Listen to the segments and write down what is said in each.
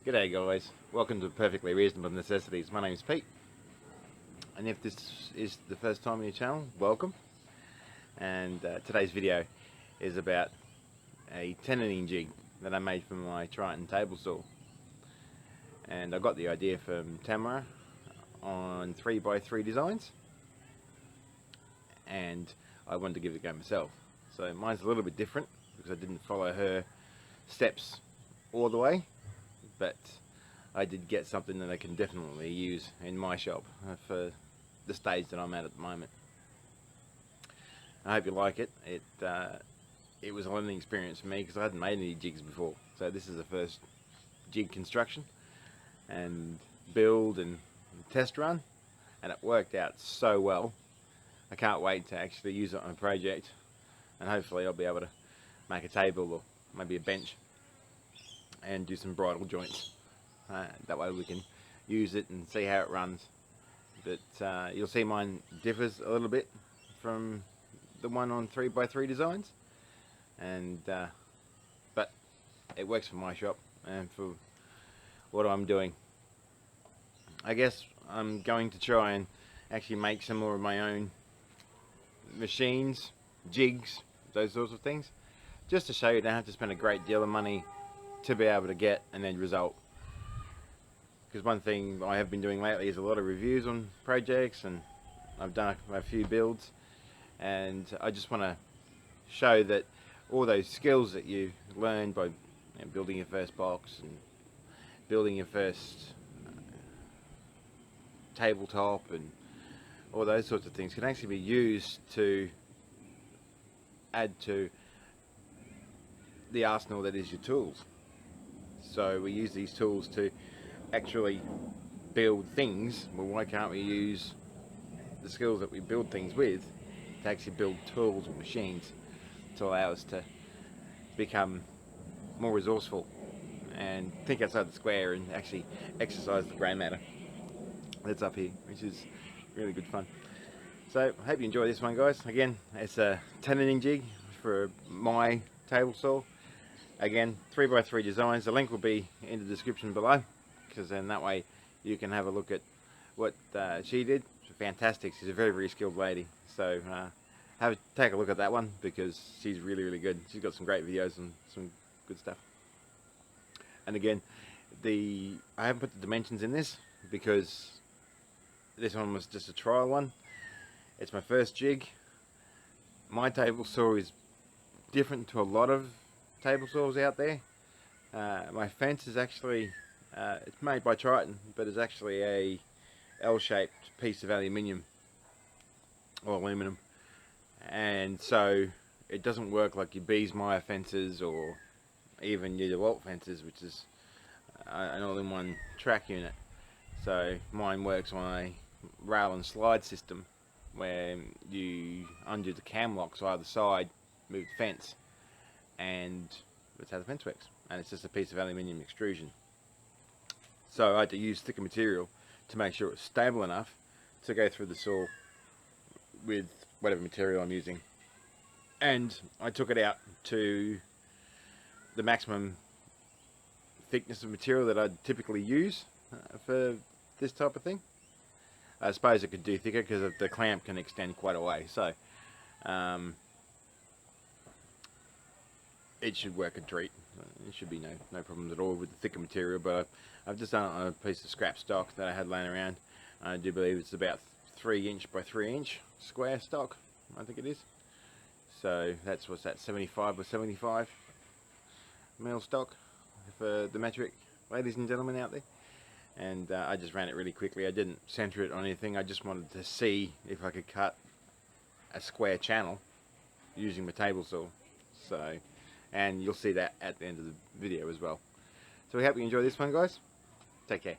G'day guys, welcome to Perfectly Reasonable Necessities. My name is Pete, and if this is the first time on your channel, welcome. And today's video is about a tenoning jig that I made for my Triton table saw. And I got the idea from Tamar on 3x3 designs, and I wanted to give it a go myself. So mine's a little bit different because I didn't follow her steps all the way, but I did get something that I can definitely use in my shop for the stage that I'm at the moment. I hope you like it. It was a learning experience for me because I hadn't made any jigs before, so this is the first jig construction and build and test run, and it worked out so well. I can't wait to actually use it on a project, and hopefully I'll be able to make a table or maybe a bench and do some bridle joints. That way we can use it and see how it runs. But you'll see mine differs a little bit from the one on 3x3 designs, and but it works for my shop and for what I'm doing. I guess I'm going to try and actually make some more of my own machines, jigs, those sorts of things, just to show you don't have to spend a great deal of money to be able to get an end result. Because one thing I have been doing lately is a lot of reviews on projects, and I've done a few builds, and I just want to show that all those skills that you learned by building your first box and building your first tabletop and all those sorts of things can actually be used to add to the arsenal that is your tools. So we use these tools to actually build things. Well, why can't we use the skills that we build things with to actually build tools or machines to allow us to become more resourceful and think outside the square and actually exercise the grey matter that's up here, which is really good fun. So I hope you enjoy this one, guys. Again, it's a tenoning jig for my table saw. Again, 3x3 designs. The link will be in the description below, because then that way you can have a look at what she did. She's fantastic. She's a very skilled lady. So take a look at that one, because she's really good. She's got some great videos and some good stuff. And again, I haven't put the dimensions in this because this one was just a trial one. It's my first jig. My table saw is different to a lot of table saws out there. My fence is actually it's made by Triton, but it's actually a L-shaped piece of aluminium or aluminum, and so it doesn't work like your Beesmeyer fences or even your DeWalt fences, which is an all-in-one track unit. So mine works on a rail and slide system where you undo the cam locks either side, move the fence, and that's how the fence works. And it's just a piece of aluminium extrusion. So I had to use thicker material to make sure it's stable enough to go through the saw with whatever material I'm using. And I took it out to the maximum thickness of material that I'd typically use for this type of thing. I suppose it could do thicker because the clamp can extend quite a way. So it should work a treat. There should be no problems at all with the thicker material, but I've just done it on a piece of scrap stock that I had laying around. I do believe it's about 3" by 3" square stock, I think it is. So that's, what's that, 75 by 75 mil stock for the metric ladies and gentlemen out there. And I just ran it really quickly. I didn't center it on anything. I just wanted to see if I could cut a square channel using my table saw. So, and you'll see that at the end of the video as well. So we hope you enjoy this one, guys. Take care.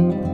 you.